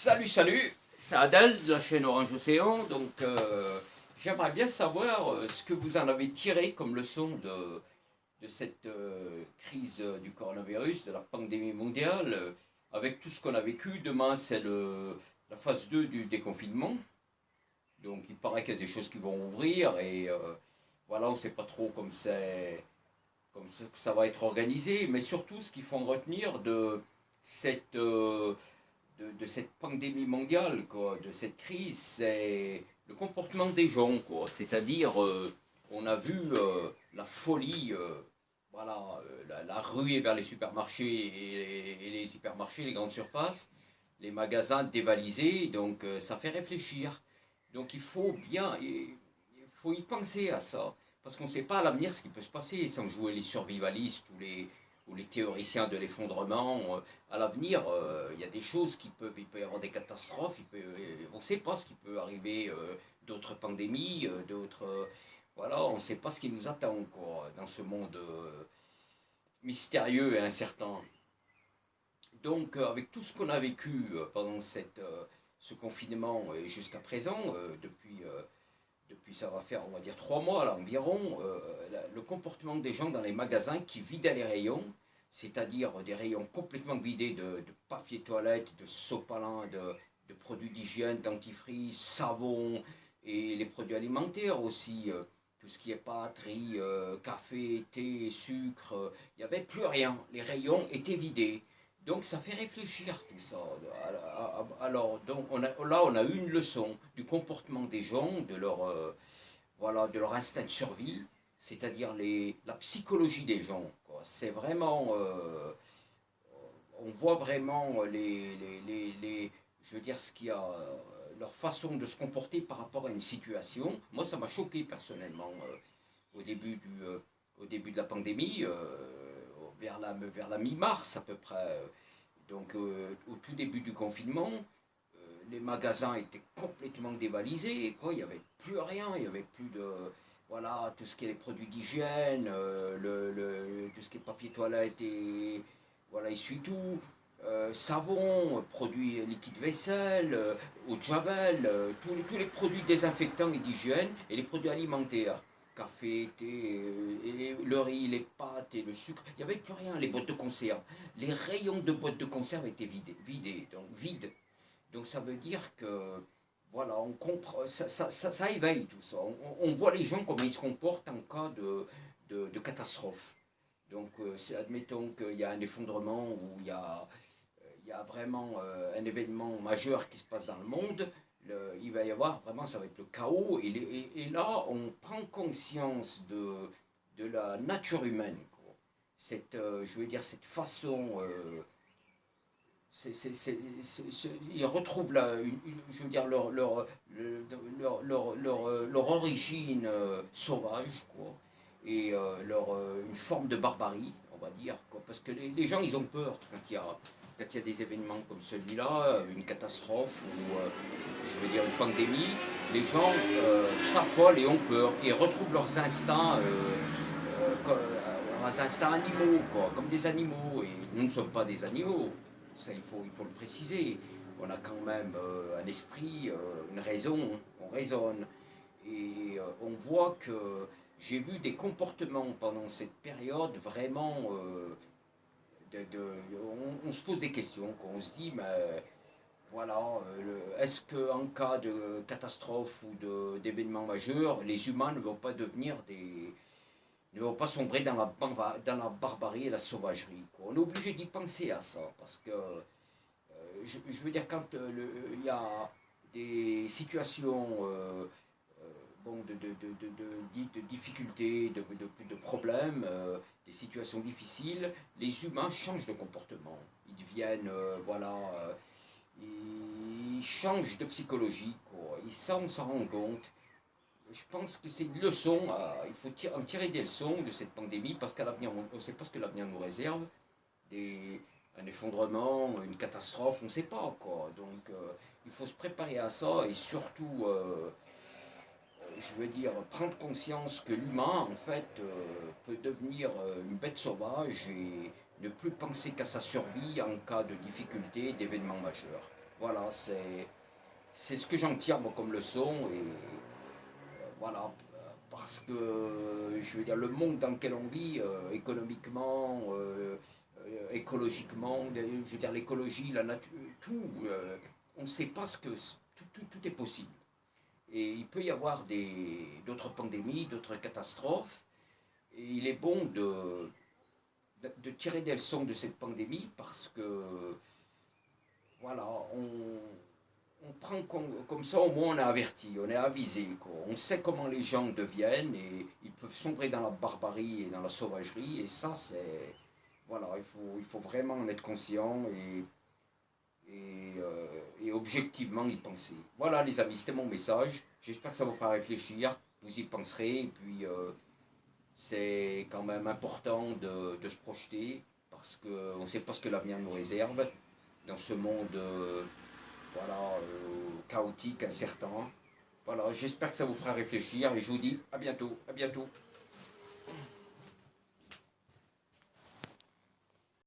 Salut, c'est Adèle de la chaîne Orange Océan. Donc, j'aimerais bien savoir ce que vous en avez tiré comme leçon de cette crise du coronavirus, de la pandémie mondiale, avec tout ce qu'on a vécu. Demain, c'est la phase 2 du déconfinement. Donc, il paraît qu'il y a des choses qui vont ouvrir et voilà, on ne sait pas trop comme ça va être organisé, mais surtout ce qu'il faut en retenir cette, euh, de cette pandémie mondiale, quoi, de cette crise, c'est le comportement des gens, quoi. C'est-à-dire, on a vu la folie, voilà, la ruée vers les supermarchés et les hypermarchés, les grandes surfaces, les magasins dévalisés, donc ça fait réfléchir. Donc il faut y penser à ça, parce qu'on ne sait pas à l'avenir ce qui peut se passer, sans jouer les survivalistes ou les théoriciens de l'effondrement. À l'avenir, il y a des choses il peut y avoir des catastrophes, on ne sait pas ce qui peut arriver, d'autres pandémies, voilà, on ne sait pas ce qui nous attend, quoi, dans ce monde mystérieux et incertain. Donc, avec tout ce qu'on a vécu pendant ce confinement et jusqu'à présent, depuis ça va faire, on va dire, 3 mois là, environ, le comportement des gens dans les magasins qui vidaient les rayons, c'est-à-dire des rayons complètement vidés de papier toilette, de sopalin, de produits d'hygiène, dentifrice, savon et les produits alimentaires aussi. Tout ce qui est pâtes, riz, café, thé, sucre, il n'y avait plus rien. Les rayons étaient vidés. Donc ça fait réfléchir tout ça. Alors, là, on a eu une leçon du comportement des gens, voilà, de leur instinct de survie, c'est-à-dire la psychologie des gens, quoi. C'est vraiment, on voit vraiment je veux dire, ce qu'il y a, leur façon de se comporter par rapport à une situation. Moi, ça m'a choqué personnellement au début au début de la pandémie, vers la mi-mars à peu près. Donc, au tout début du confinement, les magasins étaient complètement dévalisés, quoi. Il n'y avait plus rien, il n'y avait plus de. Voilà, tout ce qui est les produits d'hygiène, tout ce qui est papier toilette et. Voilà, essuie-tout, savon, produits liquides vaisselle, eau de javel, tous les produits désinfectants et d'hygiène et les produits alimentaires. Café, thé, et le riz, les pâtes et le sucre. Il n'y avait plus rien, les boîtes de conserve. Les rayons de boîtes de conserve étaient vidés, donc vides. Donc ça veut dire que, voilà, on comprend, ça éveille tout ça. On voit les gens comment ils se comportent en cas de catastrophe. Donc, admettons qu'il y a un effondrement ou il y a vraiment un événement majeur qui se passe dans le monde, il va y avoir vraiment, ça va être le chaos. Et là, on prend conscience de la nature humaine, quoi. Je veux dire, cette façon ils retrouvent je veux dire, leur origine sauvage, quoi, et une forme de barbarie, on va dire, quoi, parce que les gens, ils ont peur quand il y a des événements comme celui-là, une catastrophe ou, je veux dire, une pandémie, les gens s'affolent et ont peur, et retrouvent leurs instincts animaux, quoi, comme des animaux, et nous ne sommes pas des animaux. Ça, il faut le préciser. On a quand même un esprit, une raison, on raisonne. Et on voit que j'ai vu des comportements pendant cette période vraiment. On se pose des questions, quoi. On se dit, mais voilà, est-ce qu'en cas de catastrophe ou d'événement majeur, les humains ne vont pas ne vont pas sombrer dans la barbarie et la sauvagerie, quoi. On est obligé d'y penser à ça, parce que je veux dire, quand il y a des situations bon, de difficultés, de problèmes, des situations difficiles, les humains changent de comportement. Ils deviennent, voilà, ils changent de psychologie, quoi. Et ça, on s'en rend compte. Je pense que c'est une leçon, il faut en tirer des leçons de cette pandémie, parce qu'à l'avenir, on ne sait pas ce que l'avenir nous réserve. Des, un effondrement, une catastrophe, on ne sait pas, quoi. Donc il faut se préparer à ça et surtout, je veux dire, prendre conscience que l'humain, en fait, peut devenir une bête sauvage et ne plus penser qu'à sa survie en cas de difficulté, d'événement majeur. Voilà, c'est ce que j'en tire moi, comme leçon. Et voilà, parce que je veux dire, le monde dans lequel on vit, économiquement, écologiquement, je veux dire, l'écologie, la nature, tout, on ne sait pas ce que. Tout est possible. Et il peut y avoir d'autres pandémies, d'autres catastrophes. Et il est bon de tirer des leçons de cette pandémie parce que, voilà, on prend comme ça, au moins on est averti, on est avisé, quoi. On sait comment les gens deviennent et ils peuvent sombrer dans la barbarie et dans la sauvagerie. Et ça, c'est. Voilà, il faut vraiment en être conscient et objectivement y penser. Voilà, les amis, c'était mon message. J'espère que ça vous fera réfléchir. Vous y penserez. Et puis, c'est quand même important de se projeter parce qu'on ne sait pas ce que l'avenir nous réserve dans ce monde voilà, chaotique, incertain. Voilà, j'espère que ça vous fera réfléchir et je vous dis à bientôt, à bientôt.